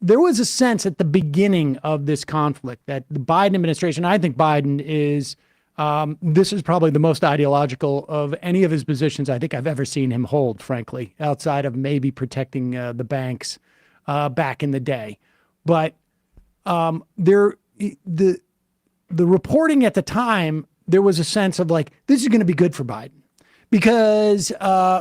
there was a sense at the beginning of this conflict that the Biden administration, I think Biden is, this is probably the most ideological of any of his positions I think I've ever seen him hold, frankly, outside of maybe protecting the banks back in the day. But the reporting at the time, there was a sense of like, this is going to be good for Biden. Because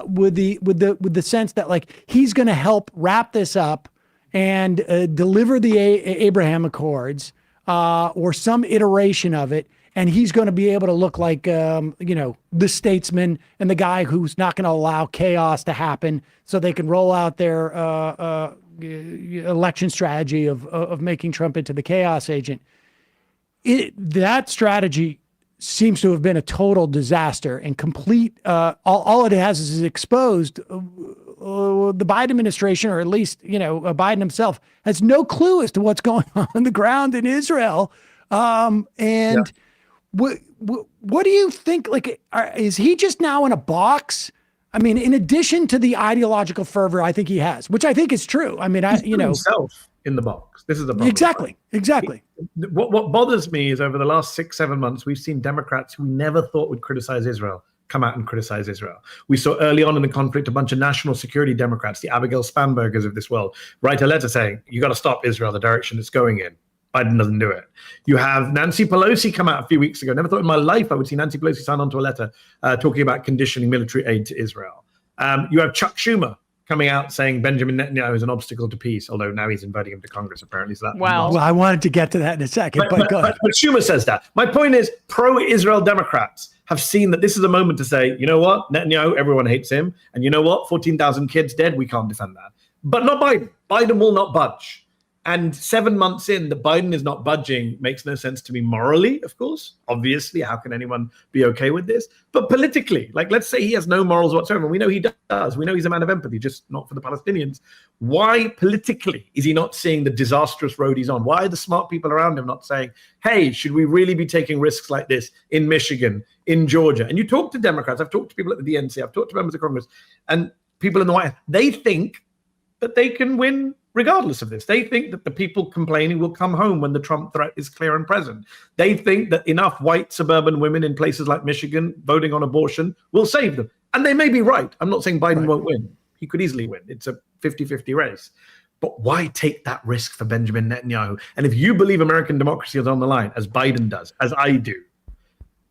with the sense that like he's going to help wrap this up and deliver the Abraham Accords or some iteration of it, and he's going to be able to look like the statesman and the guy who's not going to allow chaos to happen, so they can roll out their election strategy of making Trump into the chaos agent. That strategy seems to have been a total disaster and complete. All it has is exposed the Biden administration, or at least, Biden himself has no clue as to what's going on the ground in Israel. What do you think? Like, is he just now in a box? I mean, in addition to the ideological fervor, I think he has, which I think is true. I mean, himself in the box. This is the problem. Exactly. What bothers me is over the last 6-7 months, we've seen Democrats who we never thought would criticize Israel come out and criticize Israel. We saw early on in the conflict a bunch of national security Democrats, the Abigail Spanbergers of this world, write a letter saying, you got to stop Israel, the direction it's going in. Biden doesn't do it. You have Nancy Pelosi come out a few weeks ago. Never thought in my life I would see Nancy Pelosi sign onto a letter talking about conditioning military aid to Israel. You have Chuck Schumer coming out saying Benjamin Netanyahu is an obstacle to peace, although now he's inviting him to Congress, apparently. So that well, I wanted to get to that in a second, but go ahead. But Schumer says that. My point is, pro-Israel Democrats have seen that this is a moment to say, you know what, Netanyahu, everyone hates him. And you know what, 14,000 kids dead, we can't defend that. But not Biden. Biden will not budge. And 7 months in, that Biden is not budging makes no sense to me morally, of course. Obviously, how can anyone be okay with this? But politically, like, let's say he has no morals whatsoever. We know he does. We know he's a man of empathy, just not for the Palestinians. Why politically is he not seeing the disastrous road he's on? Why are the smart people around him not saying, hey, should we really be taking risks like this in Michigan, in Georgia? And you talk to Democrats. I've talked to people at the DNC. I've talked to members of Congress and people in the White House. They think that they can win regardless of this. They think that the people complaining will come home when the Trump threat is clear and present. They think that enough white suburban women in places like Michigan voting on abortion will save them. And they may be right. I'm not saying Biden won't win. He could easily win. It's a 50-50 race. But why take that risk for Benjamin Netanyahu? And if you believe American democracy is on the line, as Biden does, as I do,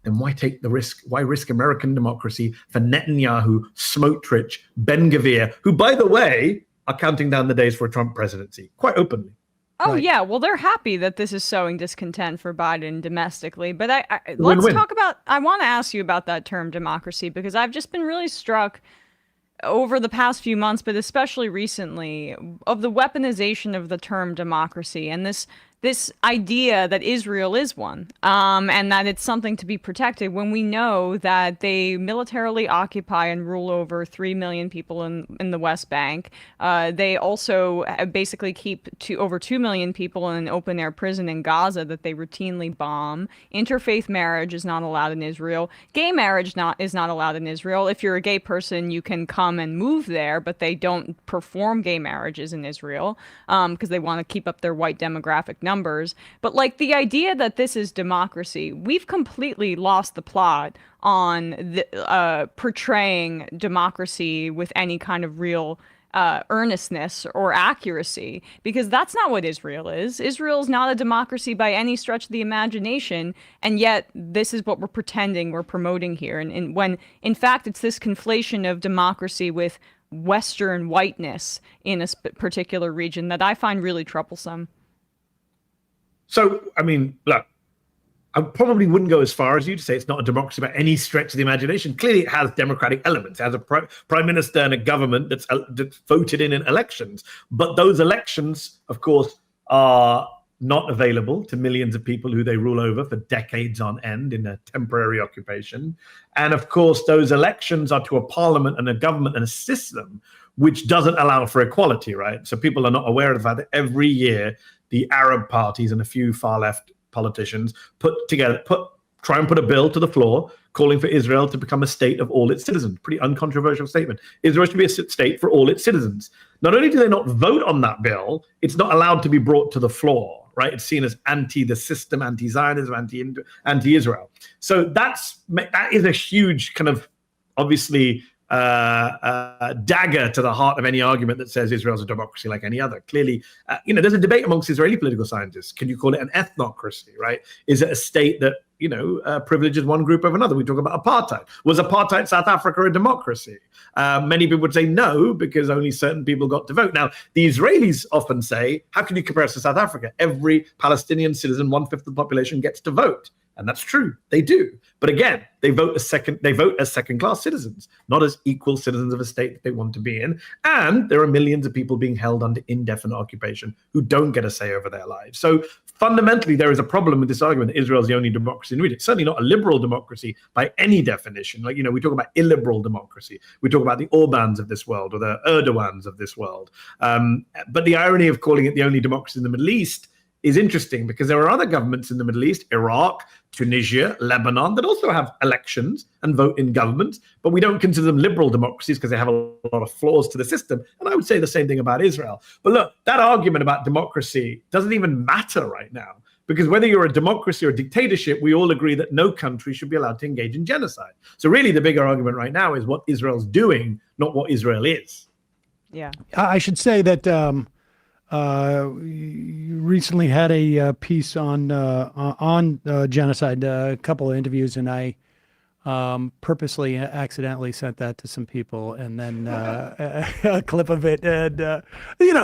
then why take the risk? Why risk American democracy for Netanyahu, Smotrich, Ben-Gvir, who, by the way, are counting down the days for a Trump presidency quite openly? Oh, yeah. Well, they're happy that this is sowing discontent for Biden domestically. But let's talk about, I want to ask you about that term democracy, because I've just been really struck over the past few months, but especially recently, of the weaponization of the term democracy and this idea that Israel is one, and that it's something to be protected, when we know that they militarily occupy and rule over 3 million people in the West Bank. They also basically keep over 2 million people in an open-air prison in Gaza that they routinely bomb. Interfaith marriage is not allowed in Israel. Gay marriage is not allowed in Israel. If you're a gay person, you can come and move there, but they don't perform gay marriages in Israel because they want to keep up their white demographic numbers. But like the idea that this is democracy, we've completely lost the plot on portraying democracy with any kind of real earnestness or accuracy, because that's not what Israel is. Israel is not a democracy by any stretch of the imagination, and yet this is what we're pretending we're promoting here. And when in fact it's this conflation of democracy with Western whiteness in a particular region that I find really troublesome. So, I mean, look, I probably wouldn't go as far as you to say it's not a democracy by any stretch of the imagination. Clearly, it has democratic elements. It has a prime minister and a government that's voted in elections. But those elections, of course, are not available to millions of people who they rule over for decades on end in a temporary occupation. And, of course, those elections are to a parliament and a government and a system which doesn't allow for equality, right? So people are not aware of the fact that every year the Arab parties and a few far left politicians put try and put a bill to the floor calling for Israel to become a state of all its citizens. Pretty uncontroversial statement. Israel should be a state for all its citizens. Not only do they not vote on that bill, it's not allowed to be brought to the floor, right? It's seen as anti the system, anti-Zionism, anti-Israel. So that is a huge kind of, obviously, dagger to the heart of any argument that says Israel's a democracy like any other. Clearly, there's a debate amongst Israeli political scientists. Can you call it an ethnocracy, right? Is it a state that, privileges one group over another? We talk about apartheid. Was apartheid South Africa a democracy? Many people would say no, because only certain people got to vote. Now, the Israelis often say, how can you compare us to South Africa? Every Palestinian citizen, 1/5 of the population, gets to vote. And that's true. They do. But again, they vote as second-class citizens, not as equal citizens of a state that they want to be in. And there are millions of people being held under indefinite occupation who don't get a say over their lives. So fundamentally, there is a problem with this argument that Israel is the only democracy in the region. It's certainly not a liberal democracy by any definition. Like, we talk about illiberal democracy. We talk about the Orbans of this world or the Erdogans of this world. But the irony of calling it the only democracy in the Middle East is interesting, because there are other governments in the Middle East, Iraq, Tunisia, Lebanon, that also have elections and vote in government, but we don't consider them liberal democracies because they have a lot of flaws to the system. And I would say the same thing about Israel. But look, that argument about democracy doesn't even matter right now, because whether you're a democracy or a dictatorship, we all agree that no country should be allowed to engage in genocide. So really the bigger argument right now is what Israel's doing, not what Israel is. Yeah. I should say that you recently had a piece on genocide, a couple of interviews, and I purposely accidentally sent that to some people, and then a clip of it. And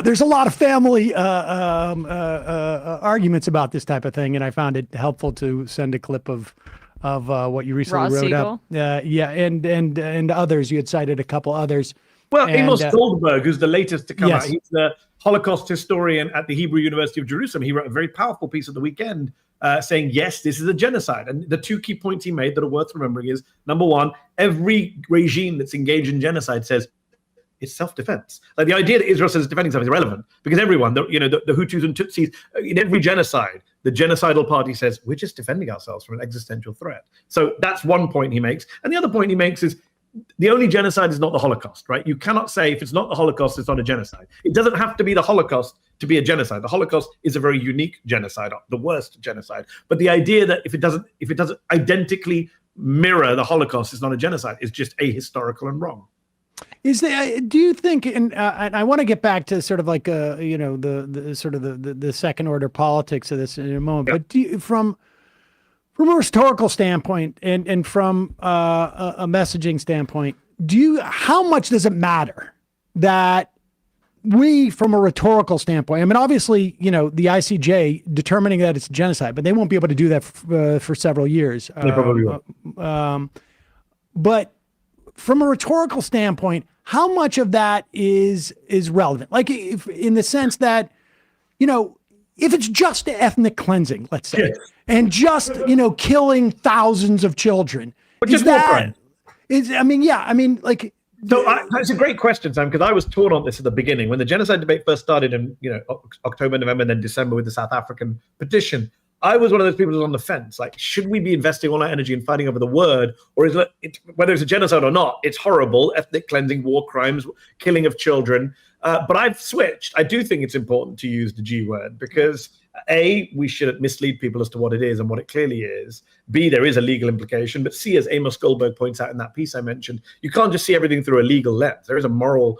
there's a lot of family arguments about this type of thing, and I found it helpful to send a clip of what you recently wrote up. And others. You had cited a couple others. Well, Amos Goldberg, who's the latest to come out, he's the Holocaust historian at the Hebrew University of Jerusalem. He wrote a very powerful piece at the weekend saying, yes, this is a genocide. And the two key points he made that are worth remembering is, number one, every regime that's engaged in genocide says it's self-defense. Like, the idea that Israel says it's defending itself is irrelevant, because everyone, the Hutus and Tutsis, in every genocide, the genocidal party says, we're just defending ourselves from an existential threat. So that's one point he makes. And the other point he makes is, the only genocide is not the Holocaust, right? You cannot say if it's not the Holocaust, it's not a genocide. It doesn't have to be the Holocaust to be a genocide. The Holocaust is a very unique genocide, the worst genocide. But the idea that if it doesn't identically mirror the Holocaust, it's not a genocide, is just ahistorical and wrong. Do you think, and I want to get back to sort of like the second order politics of this in a moment, but from a historical standpoint and from a messaging standpoint, how much does it matter that we, from a rhetorical standpoint, I mean, obviously, the ICJ determining that it's genocide, but they won't be able to do that for several years. They probably won't. But from a rhetorical standpoint, how much of that is relevant? Like, if, in the sense that, if it's just ethnic cleansing, let's say, and just, killing thousands of children. But just war crimes. That's a great question, Sam, because I was torn on this at the beginning. When the genocide debate first started in, October, November, and then December with the South African petition, I was one of those people who was on the fence. Like, should we be investing all our energy in fighting over the word? Or is it, whether it's a genocide or not, it's horrible, ethnic cleansing, war crimes, killing of children. But I've switched. I do think it's important to use the G word, because A, we shouldn't mislead people as to what it is and what it clearly is. B, there is a legal implication. But C, as Amos Goldberg points out in that piece I mentioned, you can't just see everything through a legal lens. There is a moral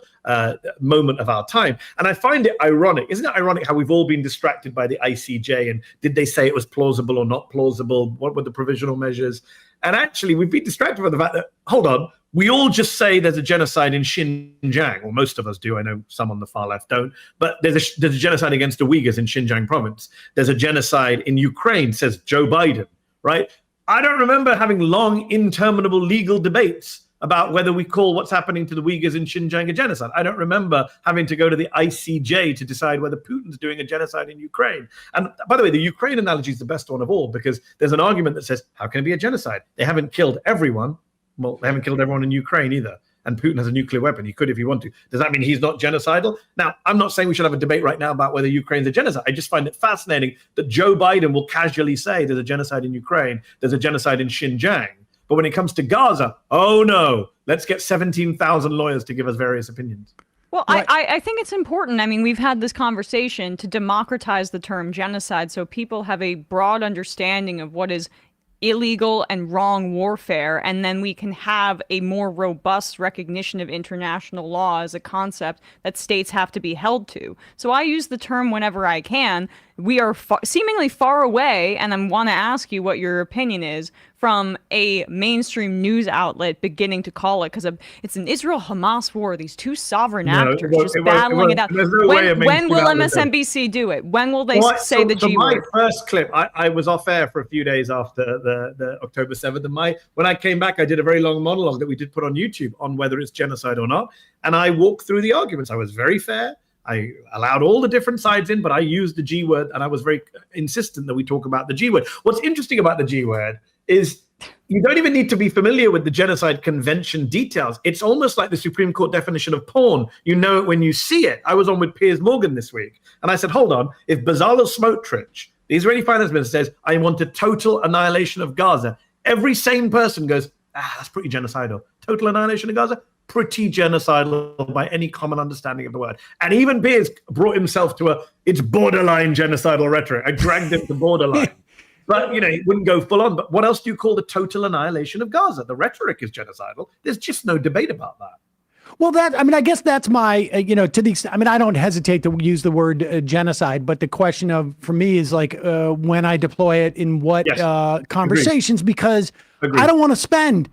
moment of our time. And I find it ironic. Isn't it ironic how we've all been distracted by the ICJ, and did they say it was plausible or not plausible? What were the provisional measures? And actually, we've been distracted by the fact that, hold on, we all just say there's a genocide in Xinjiang, or most of us do. I know some on the far left don't. But there's a genocide against the Uyghurs in Xinjiang province. There's a genocide in Ukraine, says Joe Biden, right? I don't remember having long, interminable legal debates about whether we call what's happening to the Uyghurs in Xinjiang a genocide. I don't remember having to go to the ICJ to decide whether Putin's doing a genocide in Ukraine. And by the way, the Ukraine analogy is the best one of all, because there's an argument that says, how can it be a genocide? They haven't killed everyone. Well, they haven't killed everyone in Ukraine either. and Putin has a nuclear weapon. He could if he wanted to. Does that mean he's not genocidal? Now, I'm not saying we should have a debate right now about whether Ukraine's a genocide. I just find it fascinating that Joe Biden will casually say there's a genocide in Ukraine, there's a genocide in Xinjiang. But when it comes to Gaza, oh no, let's get 17,000 lawyers to give us various opinions. Well, I think it's important. I mean, we've had this conversation to democratize the term genocide so people have a broad understanding of what is illegal and wrong warfare, and then we can have a more robust recognition of international law as a concept that states have to be held to. So I use the term whenever I can. We are seemingly far away, and I want to ask you what your opinion is from a mainstream news outlet beginning to call it, because it's an Israel-Hamas war, these two sovereign actors just battling it out. When will MSNBC do it? When will they say the G word? My first clip, I was off air for a few days after the October 7th, and when I came back, I did a very long monologue that we did put on YouTube on whether it's genocide or not, and I walked through the arguments. I was very fair. I allowed all the different sides in, but I used the G word, and I was very insistent that we talk about the G word. What's interesting about the G word is you don't even need to be familiar with the Genocide Convention details. It's almost like the Supreme Court definition of porn. You know it when you see it. I was on with Piers Morgan this week, and I said, hold on, if Bezalel Smotrich, the Israeli finance minister, says, I want a total annihilation of Gaza, every sane person goes, that's pretty genocidal. Total annihilation of Gaza? Pretty genocidal by any common understanding of the word. And even Piers brought himself to it's borderline genocidal rhetoric. I dragged him to borderline. But, he wouldn't go full on. But what else do you call the total annihilation of Gaza? The rhetoric is genocidal. There's just no debate about that. Well, I guess that's my, to the extent, I don't hesitate to use the word genocide, but the question for me is like when I deploy it in what conversations, because I don't want to spend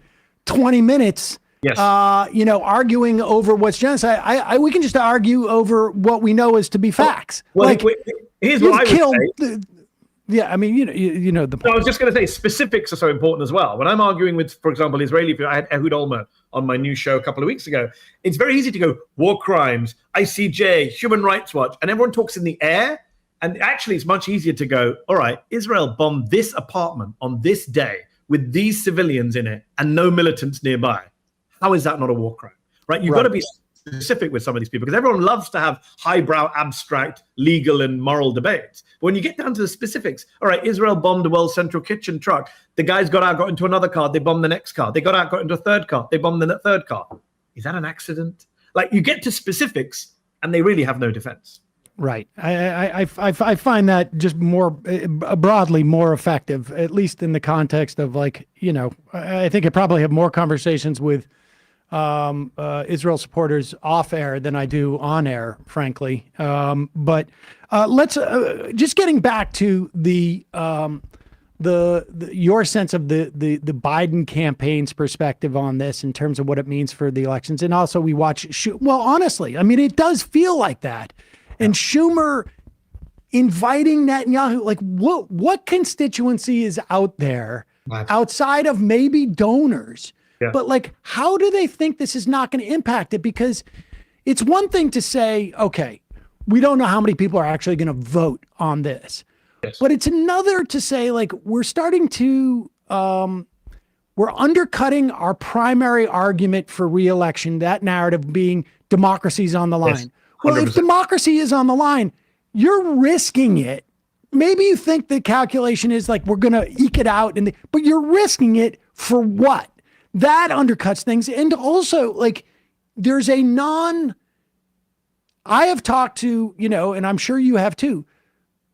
20 minutes arguing over what's genocide. We can just argue over what we know is to be facts. Well, here's what I would say. Yeah, I mean, you know the point. So I was just going to say specifics are so important as well. When I'm arguing with, for example, Israeli people, I had Ehud Olmert on my new show a couple of weeks ago. It's very easy to go war crimes, ICJ, Human Rights Watch, and everyone talks in the air. And actually, it's much easier to go, all right, Israel bombed this apartment on this day with these civilians in it and no militants nearby. How is that not a war crime? Right? You've got to be specific with some of these people, because everyone loves to have highbrow, abstract, legal and moral debates. But when you get down to the specifics, all right, Israel bombed the World Central Kitchen truck. The guys got out, got into another car. They bombed the next car. They got out, got into a third car. They bombed the third car. Is that an accident? Like, you get to specifics and they really have no defense. Right. I find that just more broadly more effective, at least in the context of I think I probably have more conversations with Israel supporters off air than I do on air, frankly. But let's just getting back to the your sense of the Biden campaign's perspective on this in terms of what it means for the elections. And also we watch, well, honestly, I mean, it does feel like that. And Schumer inviting Netanyahu, like what constituency is out there outside of maybe donors? Yeah. But like, how do they think this is not going to impact it? Because it's one thing to say, okay, we don't know how many people are actually going to vote on this. Yes. But it's another to say, like, we're starting to, we're undercutting our primary argument for re-election, that narrative being democracy's on the line. Yes, well, if democracy is on the line, you're risking it. Maybe you think the calculation is like, we're going to eke it out, but you're risking it for what? That undercuts things. And also, like, there's I have talked to, and I'm sure you have too,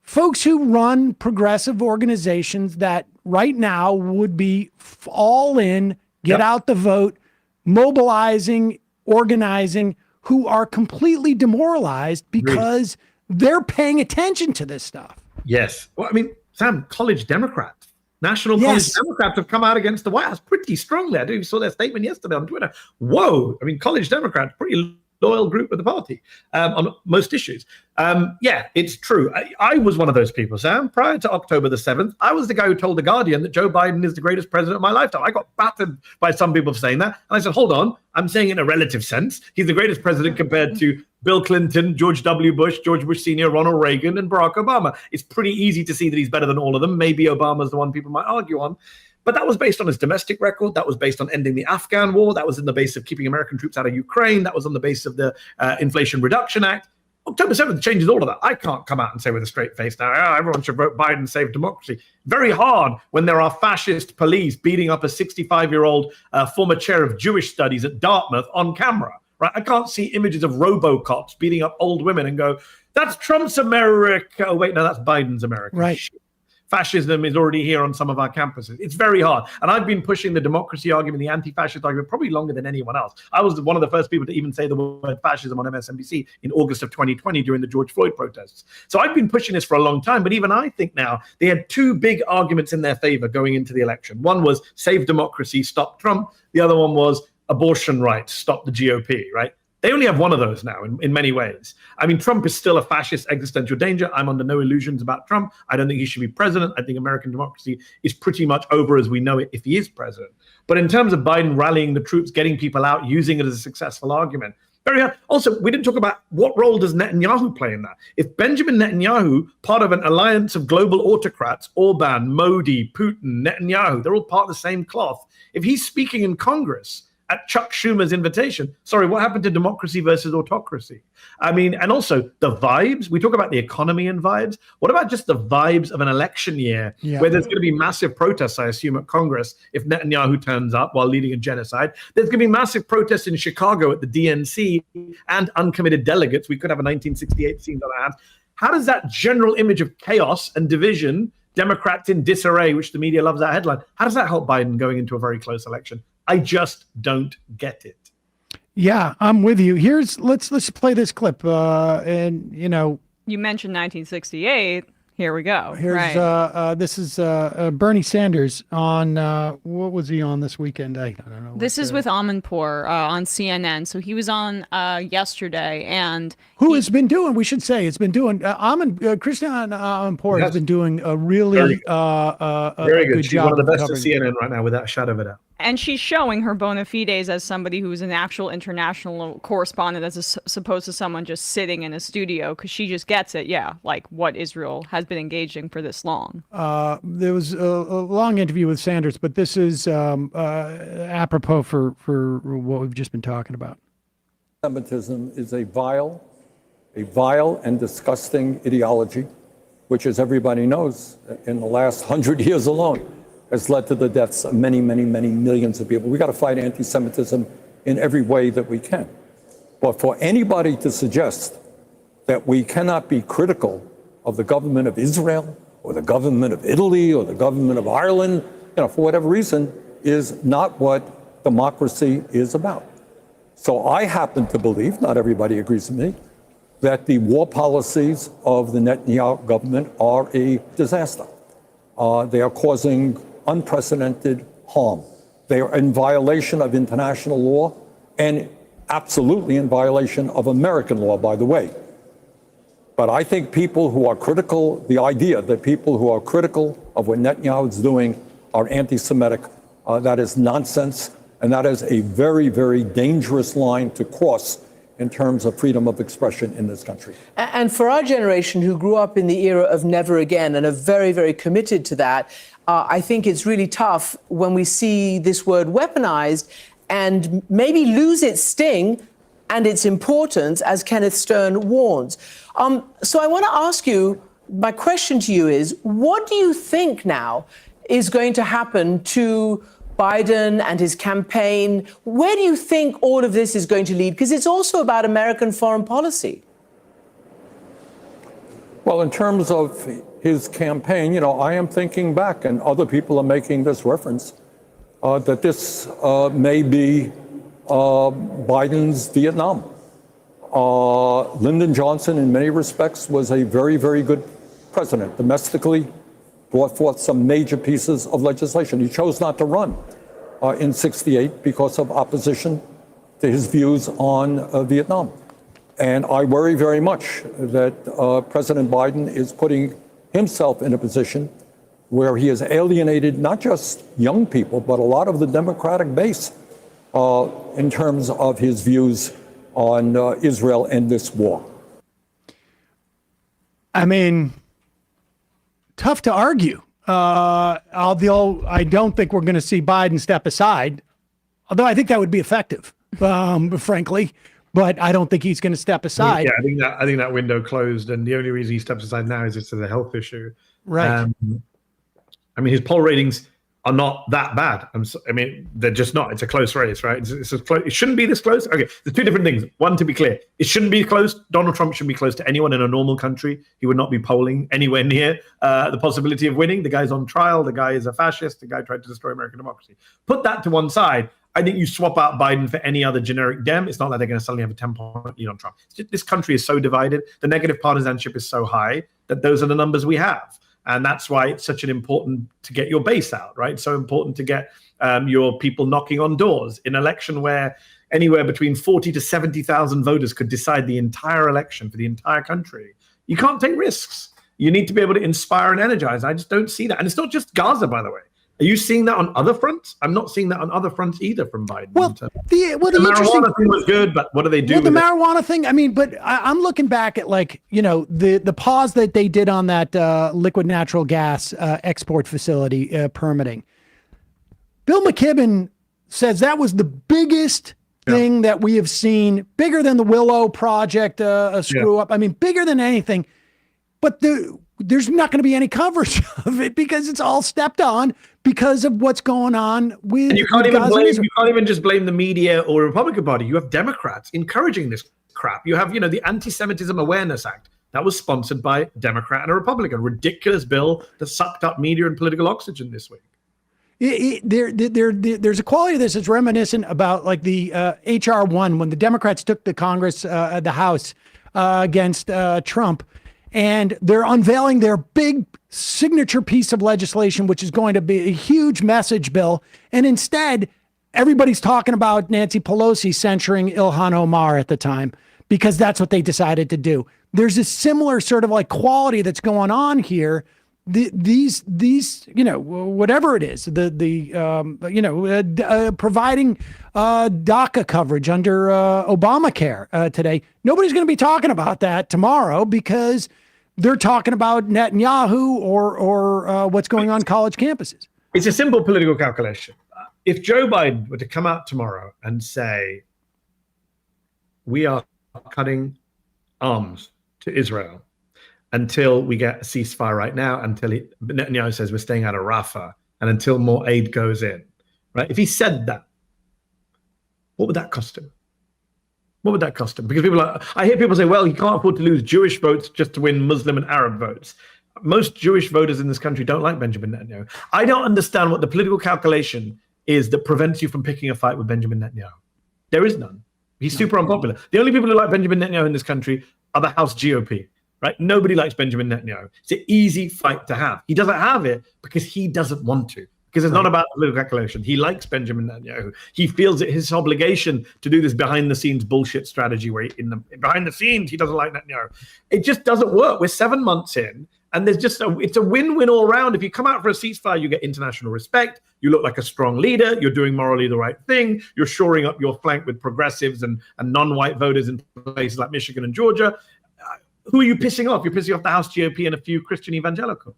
folks who run progressive organizations that right now would be all in, get out the vote, mobilizing, organizing, who are completely demoralized because they're paying attention to this stuff. Yes. Well, I mean, Sam, college Democrats. National college Democrats have come out against the White House pretty strongly. I saw their statement yesterday on Twitter. Whoa. I mean, college Democrats, pretty loyal group of the party on most issues. Yeah, it's true. I was one of those people, Sam. Prior to October the 7th, I was the guy who told The Guardian that Joe Biden is the greatest president of my lifetime. I got battered by some people for saying that. And I said, hold on, I'm saying it in a relative sense. He's the greatest president compared to Bill Clinton, George W. Bush, George Bush Sr., Ronald Reagan, and Barack Obama. It's pretty easy to see that he's better than all of them. Maybe Obama's the one people might argue on. But that was based on his domestic record. That was based on ending the Afghan war. That was in the base of keeping American troops out of Ukraine. That was on the base of the Inflation Reduction Act. October 7th changes all of that. I can't come out and say with a straight face now, everyone should vote Biden, save democracy. Very hard when there are fascist police beating up a 65-year-old former chair of Jewish studies at Dartmouth on camera. Right? I can't see images of RoboCops beating up old women and go, that's Trump's America. Oh, wait, no, that's Biden's America. Right. Shit. Fascism is already here on some of our campuses. It's very hard. And I've been pushing the democracy argument, the anti-fascist argument, probably longer than anyone else. I was one of the first people to even say the word fascism on MSNBC in August of 2020 during the George Floyd protests. So I've been pushing this for a long time. But even I think now they had two big arguments in their favor going into the election. One was save democracy, stop Trump. The other one was abortion rights, stop the GOP, right? They only have one of those now in many ways. I mean, Trump is still a fascist existential danger. I'm under no illusions about Trump. I don't think he should be president. I think American democracy is pretty much over as we know it if he is president. But in terms of Biden rallying the troops, getting people out, using it as a successful argument, very hard. Also, we didn't talk about what role does Netanyahu play in that. If Benjamin Netanyahu, part of an alliance of global autocrats, Orban, Modi, Putin, Netanyahu, they're all part of the same cloth. If he's speaking in Congress at Chuck Schumer's invitation, sorry, what happened to democracy versus autocracy? I mean, and also the vibes. We talk about the economy and vibes. What about just the vibes of an election year where there's going to be massive protests, I assume, at Congress if Netanyahu turns up while leading a genocide? There's going to be massive protests in Chicago at the DNC and uncommitted delegates. We could have a 1968 scene on our hands. How does that general image of chaos and division, Democrats in disarray, which the media loves that headline, how does that help Biden going into a very close election? I just don't get it. Yeah, I'm with you. Let's play this clip. And you mentioned 1968. Here we go. This is Bernie Sanders on what was he on this weekend? I don't know. This is with Amanpour on CNN. So he was on yesterday, and has been doing? We should say it's been doing. Christian Amanpour has been doing a really very good. She's job. One of the best at covering. CNN right now, without a shadow of a doubt. And she's showing her bona fides as somebody who's an actual international correspondent as opposed to someone just sitting in a studio, because she just gets it. Yeah, like what Israel has been engaging for this long. There was a long interview with Sanders, but this is apropos for what we've just been talking about. Semitism is a vile and disgusting ideology, which, as everybody knows, in the last 100 years alone, has led to the deaths of many, many, many millions of people. We got to fight anti-Semitism in every way that we can. But for anybody to suggest that we cannot be critical of the government of Israel or the government of Italy or the government of Ireland, for whatever reason, is not what democracy is about. So I happen to believe, not everybody agrees with me, that the war policies of the Netanyahu government are a disaster. They are causing unprecedented harm. They are in violation of international law and absolutely in violation of American law, by the way. But I think people who are critical, the idea that people who are critical of what Netanyahu is doing are anti-Semitic, that is nonsense. And that is a very, very dangerous line to cross in terms of freedom of expression in this country. And for our generation who grew up in the era of never again and are very, very committed to that, I think it's really tough when we see this word weaponized and maybe lose its sting and its importance, as Kenneth Stern warns. So I want to ask you, my question to you is, what do you think now is going to happen to Biden and his campaign? Where do you think all of this is going to lead? Because it's also about American foreign policy. Well, in terms of his campaign, I am thinking back, and other people are making this reference, that this may be Biden's Vietnam. Lyndon Johnson, in many respects, was a very, very good president. Domestically, brought forth some major pieces of legislation. He chose not to run in '68 because of opposition to his views on Vietnam. And I worry very much that President Biden is putting himself in a position where he has alienated not just young people, but a lot of the Democratic base in terms of his views on Israel and this war. I mean, tough to argue. Although I don't think we're going to see Biden step aside, although I think that would be effective, frankly. But I don't think he's going to step aside. Yeah, I think that window closed, and the only reason he steps aside now is it's a health issue. Right. I mean, his poll ratings are not that bad. They're just not. It's a close race, right? It shouldn't be this close. Okay, there's two different things. One, to be clear, it shouldn't be close. Donald Trump shouldn't be close to anyone in a normal country. He would not be polling anywhere near the possibility of winning. The guy's on trial. The guy is a fascist. The guy tried to destroy American democracy. Put that to one side. I think you swap out Biden for any other generic Dem. It's not like they're going to suddenly have a 10-point lead on Trump. This country is so divided. The negative partisanship is so high that those are the numbers we have. And that's why it's such an important to get your base out, right? So important to get your people knocking on doors in an election where anywhere between 40 to 70,000 voters could decide the entire election for the entire country. You can't take risks. You need to be able to inspire and energize. I just don't see that. And it's not just Gaza, by the way. Are you seeing that on other fronts? I'm not seeing that on other fronts either from Biden. Well, the marijuana thing was good, but what do they do? Well, the marijuana thing, but I'm looking back at the pause that they did on that liquid natural gas export facility permitting. Bill McKibben says that was the biggest thing that we have seen, bigger than the Willow project screw up. Bigger than anything. But there's not going to be any coverage of it because it's all stepped on because of what's going on with. And you can't even just blame the media or Republican Party. You have Democrats encouraging this crap. You have, the Anti-Semitism Awareness Act that was sponsored by a Democrat and a Republican. Ridiculous bill that sucked up media and political oxygen this week. There's a quality of this that's reminiscent about like the HR 1 when the Democrats took the Congress, the House against Trump. And they're unveiling their big signature piece of legislation, which is going to be a huge message bill. And instead, everybody's talking about Nancy Pelosi censuring Ilhan Omar at the time, because that's what they decided to do. There's a similar sort of like quality that's going on here. These whatever it is, providing DACA coverage under Obamacare today. Nobody's going to be talking about that tomorrow because they're talking about Netanyahu or what's going on college campuses. It's a simple political calculation. If Joe Biden were to come out tomorrow and say, we are cutting arms to Israel until we get a ceasefire right now, until Netanyahu says we're staying out of Rafah, and until more aid goes in, right? If he said that, what would that cost him? What would that cost him? Because I hear people say, well, he can't afford to lose Jewish votes just to win Muslim and Arab votes. Most Jewish voters in this country don't like Benjamin Netanyahu. I don't understand what the political calculation is that prevents you from picking a fight with Benjamin Netanyahu. There is none. He's super unpopular. The only people who like Benjamin Netanyahu in this country are the House GOP, right? Nobody likes Benjamin Netanyahu. It's an easy fight to have. He doesn't have it because he doesn't want to. Because it's not about political calculation. He likes Benjamin Netanyahu. He feels it his obligation to do this behind-the-scenes bullshit strategy where behind the scenes he doesn't like Netanyahu. It just doesn't work. We're 7 months in, and it's a win-win all around. If you come out for a ceasefire, you get international respect. You look like a strong leader. You're doing morally the right thing. You're shoring up your flank with progressives and non-white voters in places like Michigan and Georgia. Who are you pissing off? You're pissing off the House GOP and a few Christian evangelicals.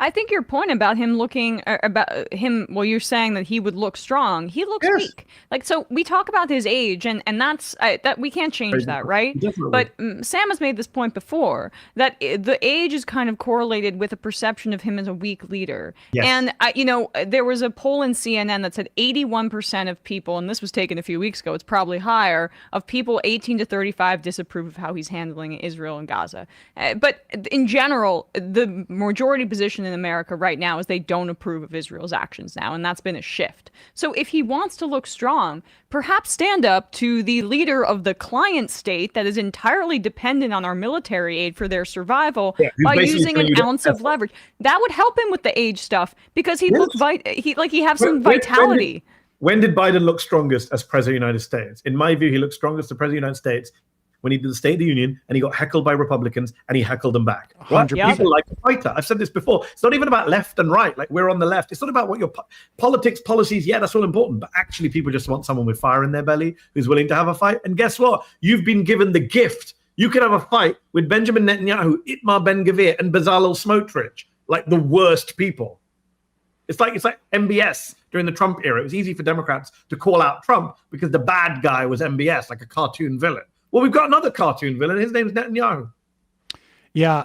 I think your point about him you're saying that he would look strong. He looks weak. So we talk about his age, and that's that we can't change that, right? Definitely. But Sam has made this point before that the age is kind of correlated with a perception of him as a weak leader. Yes. And there was a poll in CNN that said 81% of people, and this was taken a few weeks ago, it's probably higher, of people 18 to 35 disapprove of how he's handling Israel and Gaza. But in general, the majority position in America right now is they don't approve of Israel's actions now, and that's been a shift. So if he wants to look strong, perhaps stand up to the leader of the client state that is entirely dependent on our military aid for their survival by using an ounce of leverage. That would help him with the age stuff because he'd look he have some vitality. When did Biden look strongest as president of the United States? In my view, he looked strongest as president of the United States when he did the State of the Union and he got heckled by Republicans and he heckled them back. Right? People like a fighter. I've said this before. It's not even about left and right. Like we're on the left. It's not about what your politics, policies. Yeah, that's all important. But actually people just want someone with fire in their belly who's willing to have a fight. And guess what? You've been given the gift. You could have a fight with Benjamin Netanyahu, Itamar Ben-Gvir, and Bezalel Smotrich. like the worst people. It's like MBS during the Trump era. It was easy for Democrats to call out Trump because the bad guy was MBS, like a cartoon villain. Well, we've got another cartoon villain. His name's Netanyahu. Yeah,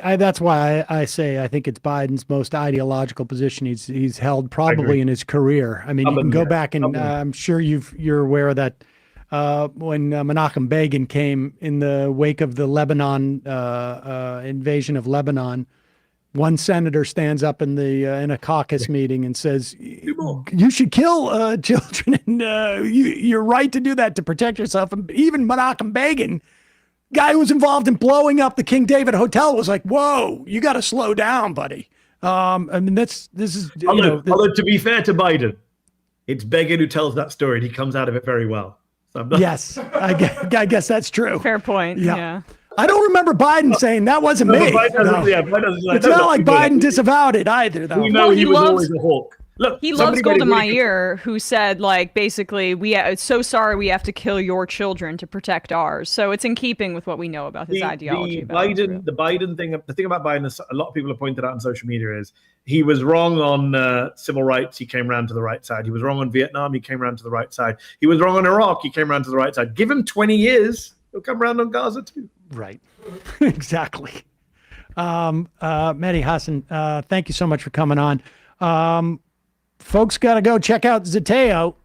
I that's why I say I think it's Biden's most ideological position he's held probably in his career. I mean, you can go back and I'm sure you're aware that when Menachem Begin came in the wake of the Lebanon invasion of Lebanon, one senator stands up in a caucus meeting and says, "You should kill children, and you're right to do that to protect yourself." And even Menachem Begin, guy who was involved in blowing up the King David Hotel, was like, "Whoa, you got to slow down, buddy." I mean, this is. Although to be fair to Biden, it's Begin who tells that story, and he comes out of it very well. So yes, I guess that's true. Fair point. Yeah. I don't remember Biden saying that wasn't me. It's not like Biden disavowed it either, though. We know he was always a hawk. Look, he loves Golda Meir, who said, like, basically, it's so sorry we have to kill your children to protect ours. So it's in keeping with what we know about his ideology. The Biden thing, the thing about Biden is a lot of people have pointed out on social media is he was wrong on civil rights. He came around to the right side. He was wrong on Vietnam. He came around to the right side. He was wrong on Iraq. He came around to the right side. Give him 20 years, he'll come around on Gaza too. Right. Exactly. Mehdi Hasan, thank you so much for coming on. Folks got to go check out Zeteo.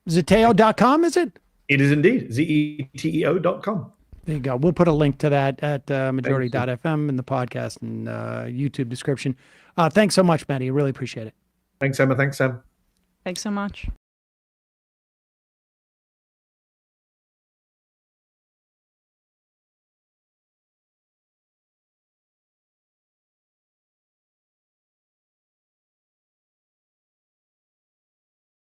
Zeteo.com, is it? It is indeed. Zeteo.com. There you go. We'll put a link to that at majority.fm in the podcast and YouTube description. Thanks so much, Mehdi. Really appreciate it. Thanks, Emma. Thanks, Sam. Thanks so much.